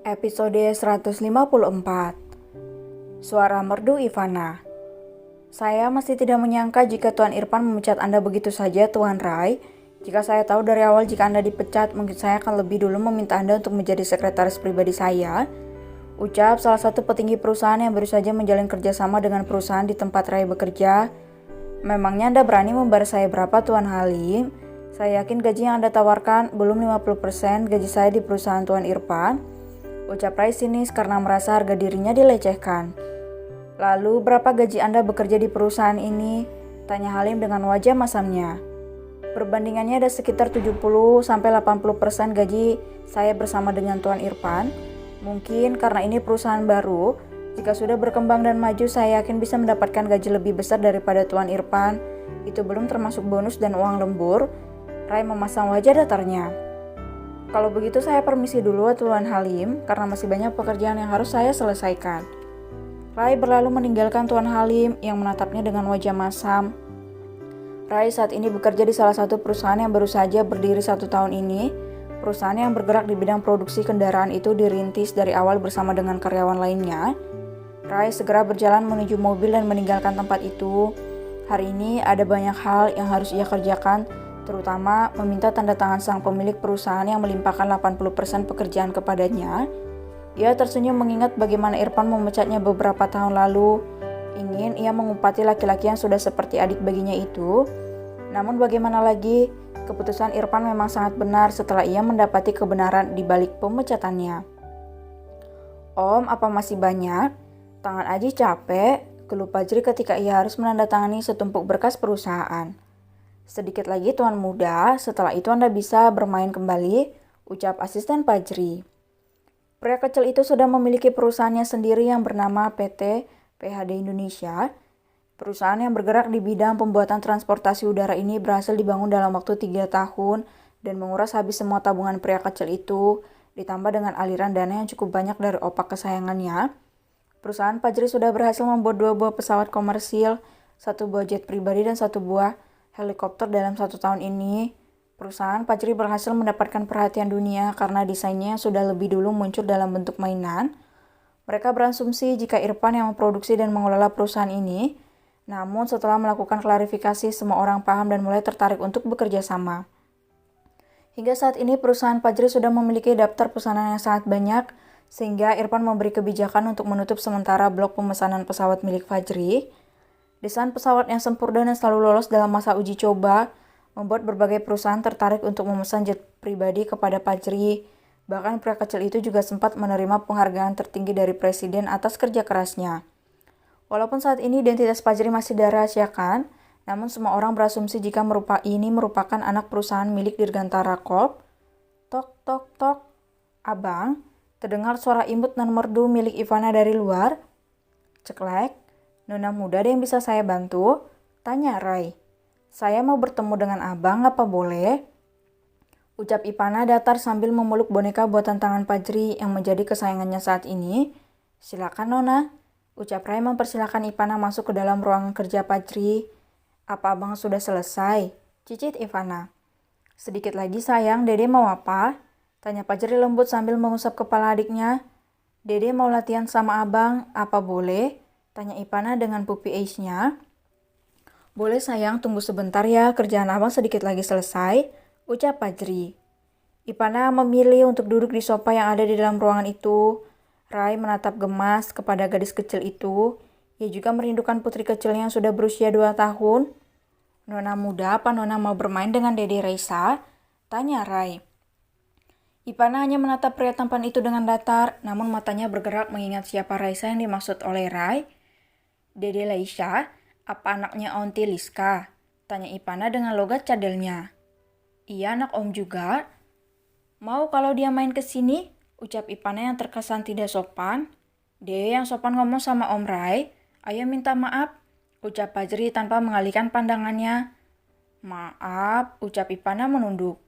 Episode 154. Suara merdu Ivana. Saya masih tidak menyangka jika Tuan Irfan memecat Anda begitu saja, Tuan Rai. Jika saya tahu dari awal jika Anda dipecat, mungkin saya akan lebih dulu meminta Anda untuk menjadi sekretaris pribadi saya. Ucap salah satu petinggi perusahaan yang baru saja menjalin kerjasama dengan perusahaan di tempat Rai bekerja. Memangnya Anda berani membayar saya berapa, Tuan Halim? Saya yakin gaji yang Anda tawarkan belum 50% gaji saya di perusahaan Tuan Irfan. Ucap Rai sinis karena merasa harga dirinya dilecehkan. Lalu berapa gaji Anda bekerja di perusahaan ini? Tanya Halim dengan wajah masamnya. Perbandingannya ada sekitar 70-80% gaji saya bersama dengan Tuan Irfan. Mungkin karena ini perusahaan baru, jika sudah berkembang dan maju saya yakin bisa mendapatkan gaji lebih besar daripada Tuan Irfan. Itu belum termasuk bonus dan uang lembur. Rai memasang wajah datarnya. Kalau begitu saya permisi dulu Tuan Halim, karena masih banyak pekerjaan yang harus saya selesaikan. Rai berlalu meninggalkan Tuan Halim yang menatapnya dengan wajah masam. Rai saat ini bekerja di salah satu perusahaan yang baru saja berdiri 1 tahun ini. Perusahaan yang bergerak di bidang produksi kendaraan itu dirintis dari awal bersama dengan karyawan lainnya. Rai segera berjalan menuju mobil dan meninggalkan tempat itu. Hari ini ada banyak hal yang harus ia kerjakan, terutama meminta tanda tangan sang pemilik perusahaan yang melimpahkan 80% pekerjaan kepadanya. Ia tersenyum mengingat bagaimana Irfan memecatnya beberapa tahun lalu. Ingin ia mengumpati laki-laki yang sudah seperti adik baginya itu. Namun bagaimana lagi, keputusan Irfan memang sangat benar setelah ia mendapati kebenaran di balik pemecatannya. Om, apa masih banyak? Tangan Aji capek, keluh Fajri ketika ia harus menandatangani setumpuk berkas perusahaan. Sedikit lagi Tuan Muda, setelah itu Anda bisa bermain kembali, ucap asisten Fajri. Pria kecil itu sudah memiliki perusahaannya sendiri yang bernama PT PHD Indonesia. Perusahaan yang bergerak di bidang pembuatan transportasi udara ini berhasil dibangun dalam waktu 3 tahun dan menguras habis semua tabungan pria kecil itu, ditambah dengan aliran dana yang cukup banyak dari opak kesayangannya. Perusahaan Fajri sudah berhasil membuat 2 buah pesawat komersil, 1 buah jet pribadi dan 1 buah helikopter dalam 1 tahun ini. Perusahaan Fajri berhasil mendapatkan perhatian dunia karena desainnya sudah lebih dulu muncul dalam bentuk mainan. Mereka berasumsi jika Irfan yang memproduksi dan mengelola perusahaan ini. Namun setelah melakukan klarifikasi, semua orang paham dan mulai tertarik untuk bekerja sama. Hingga saat ini perusahaan Fajri sudah memiliki daftar pesanan yang sangat banyak, sehingga Irfan memberi kebijakan untuk menutup sementara blok pemesanan pesawat milik Fajri. Desain pesawat yang sempurna dan selalu lolos dalam masa uji coba membuat berbagai perusahaan tertarik untuk memesan jet pribadi kepada Fajri. Bahkan pria kecil itu juga sempat menerima penghargaan tertinggi dari Presiden atas kerja kerasnya. Walaupun saat ini identitas Fajri masih dirahasiakan, namun semua orang berasumsi jika ini merupakan anak perusahaan milik Dirgantara Corp. Tok tok tok. Abang, terdengar suara imut dan merdu milik Ivana dari luar. Ceklek. Nona muda ada yang bisa saya bantu? Tanya Rai. Saya mau bertemu dengan abang, apa boleh? Ucap Ivana datar sambil memeluk boneka buatan tangan Fajri yang menjadi kesayangannya saat ini. Silakan Nona. Ucap Rai mempersilakan Ivana masuk ke dalam ruangan kerja Fajri. Apa abang sudah selesai? Cicit Ivana. Sedikit lagi sayang, Dede mau apa? Tanya Fajri lembut sambil mengusap kepala adiknya. Dede mau latihan sama abang, apa boleh? Tanya Ivana dengan pupi ace-nya. Boleh sayang, tunggu sebentar ya, kerjaan abang sedikit lagi selesai, ucap Fajri. Ivana memilih untuk duduk di sofa yang ada di dalam ruangan itu. Rai menatap gemas kepada gadis kecil itu. Ia juga merindukan putri kecilnya yang sudah berusia 2 tahun. Nona muda, apa Nona mau bermain dengan Dede Raisa? Tanya Rai. Ivana hanya menatap pria tampan itu dengan datar, namun matanya bergerak mengingat siapa Raisa yang dimaksud oleh Rai. Dede Laisha, apa anaknya Onti Liska? Tanya Ivana dengan logat cadelnya. Iya, anak om juga. Mau kalau dia main ke sini? Ucap Ivana yang terkesan tidak sopan. Dede yang sopan ngomong sama Om Rai. Ayo minta maaf, ucap Fajri tanpa mengalihkan pandangannya. Maaf, ucap Ivana menunduk.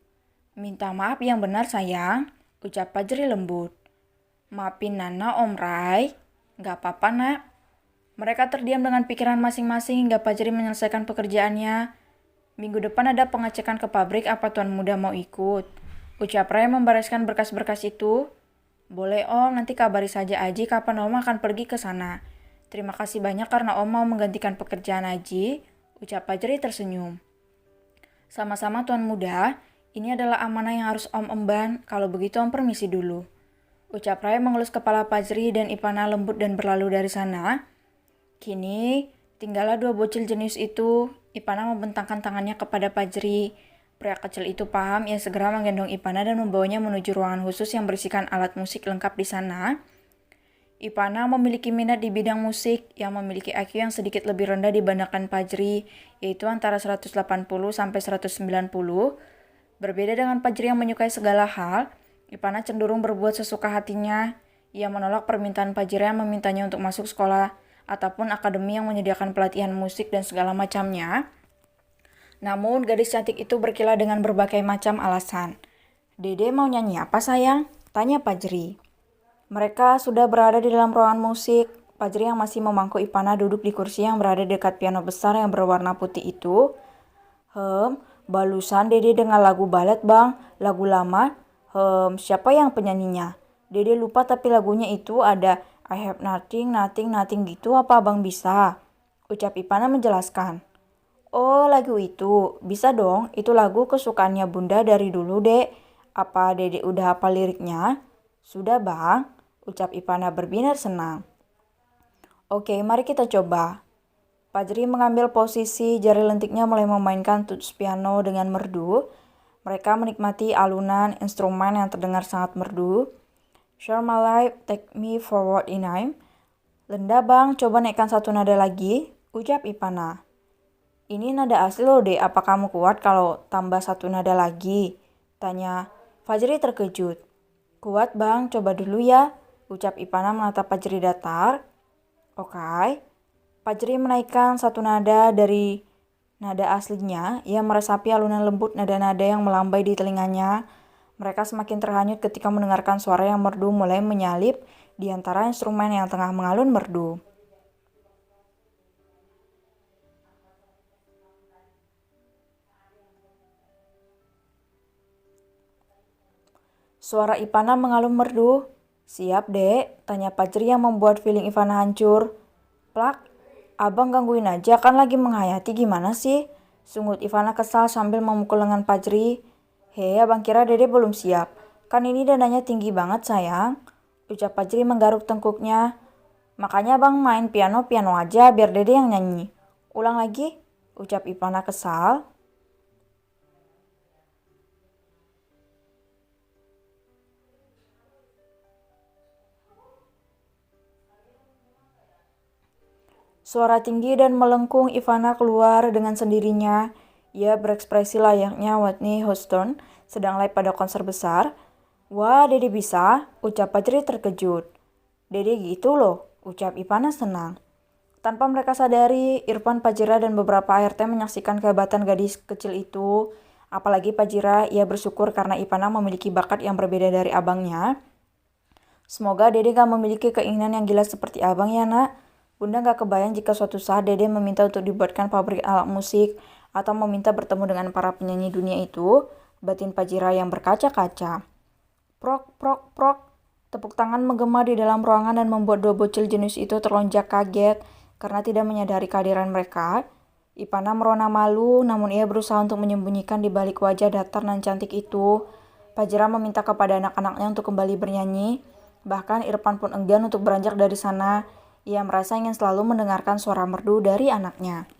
Minta maaf yang benar sayang, ucap Fajri lembut. Maafin Nana Om Rai. Gak apa-apa nak. Mereka terdiam dengan pikiran masing-masing hingga Fajri menyelesaikan pekerjaannya. Minggu depan ada pengecekan ke pabrik, apa Tuan Muda mau ikut? Ucap Rai membereskan berkas-berkas itu. Boleh Om, nanti kabari saja Aji kapan Om akan pergi ke sana. Terima kasih banyak karena Om mau menggantikan pekerjaan Aji, ucap Fajri tersenyum. Sama-sama Tuan Muda, ini adalah amanah yang harus Om emban, kalau begitu Om permisi dulu. Ucap Rai mengelus kepala Fajri dan Ivana lembut dan berlalu dari sana. Kini, tinggallah dua bocil jenius itu. Ivana membentangkan tangannya kepada Fajri. Pria kecil itu paham, ia segera menggendong Ivana dan membawanya menuju ruangan khusus yang berisikan alat musik lengkap di sana. Ivana memiliki minat di bidang musik yang memiliki IQ yang sedikit lebih rendah dibandingkan Fajri, yaitu antara 180 sampai 190. Berbeda dengan Fajri yang menyukai segala hal, Ivana cenderung berbuat sesuka hatinya. Ia menolak permintaan Fajri yang memintanya untuk masuk sekolah ataupun akademi yang menyediakan pelatihan musik dan segala macamnya. Namun, gadis cantik itu berkilah dengan berbagai macam alasan. Dede mau nyanyi apa sayang? Tanya Fajri. Mereka sudah berada di dalam ruangan musik. Fajri yang masih memangku Ivana duduk di kursi yang berada dekat piano besar yang berwarna putih itu. Balusan Dede dengan lagu balet bang, lagu lama. Siapa yang penyanyinya? Dede lupa tapi lagunya itu ada I have nothing, nothing, nothing gitu apa abang bisa? Ucap Ivana menjelaskan. Oh lagu itu, bisa dong, itu lagu kesukaannya bunda dari dulu dek. Apa Dede udah hafal liriknya? Sudah bang, ucap Ivana berbinar senang. Oke, mari kita coba. Fajri mengambil posisi, jari lentiknya mulai memainkan tuts piano dengan merdu. Mereka menikmati alunan instrumen yang terdengar sangat merdu. Share my life, take me forward in time. Lenda bang, coba naikkan satu nada lagi, ucap Ivana. Ini nada asli loh dek, apa kamu kuat kalau tambah satu nada lagi? Tanya. Fajri terkejut. Kuat bang, coba dulu ya, ucap Ivana menatap Fajri datar. Oke. Fajri menaikkan satu nada dari nada aslinya. Ia meresapi alunan lembut nada-nada yang melambai di telinganya. Mereka semakin terhanyut ketika mendengarkan suara yang merdu mulai menyalip di antara instrumen yang tengah mengalun merdu. Suara Ivana mengalun merdu. Siap dek, tanya Fajri yang membuat feeling Ivana hancur. Plak, abang gangguin aja kan lagi menghayati gimana sih? Sungut Ivana kesal sambil memukul lengan Fajri. Hei, abang kira Dede belum siap. Kan ini dananya tinggi banget sayang. Ucap Fajri menggaruk tengkuknya. Makanya abang main piano aja biar Dede yang nyanyi. Ulang lagi, ucap Ivana kesal. Suara tinggi dan melengkung Ivana keluar dengan sendirinya. Ia berekspresi layaknya Whitney Houston sedang live pada konser besar. Wah, Dede bisa, ucap Fajri terkejut. Dede gitu loh, ucap Ivana senang. Tanpa mereka sadari, Irfan, Fajira, dan beberapa ART menyaksikan kehebatan gadis kecil itu. Apalagi Fajira, ia bersyukur karena Ivana memiliki bakat yang berbeda dari abangnya. Semoga Dede gak memiliki keinginan yang gila seperti abang ya nak. Bunda gak kebayang jika suatu saat Dede meminta untuk dibuatkan pabrik alat musik atau meminta bertemu dengan para penyanyi dunia itu. Batin Fajira yang berkaca-kaca. Prok, prok, prok. Tepuk tangan menggema di dalam ruangan dan membuat dua bocil jenius itu terlonjak kaget karena tidak menyadari kehadiran mereka. Ivana merona malu, namun ia berusaha untuk menyembunyikan di balik wajah datar dan cantik itu. Fajira meminta kepada anak-anaknya untuk kembali bernyanyi. Bahkan Irfan pun enggan untuk beranjak dari sana. Ia merasa ingin selalu mendengarkan suara merdu dari anaknya.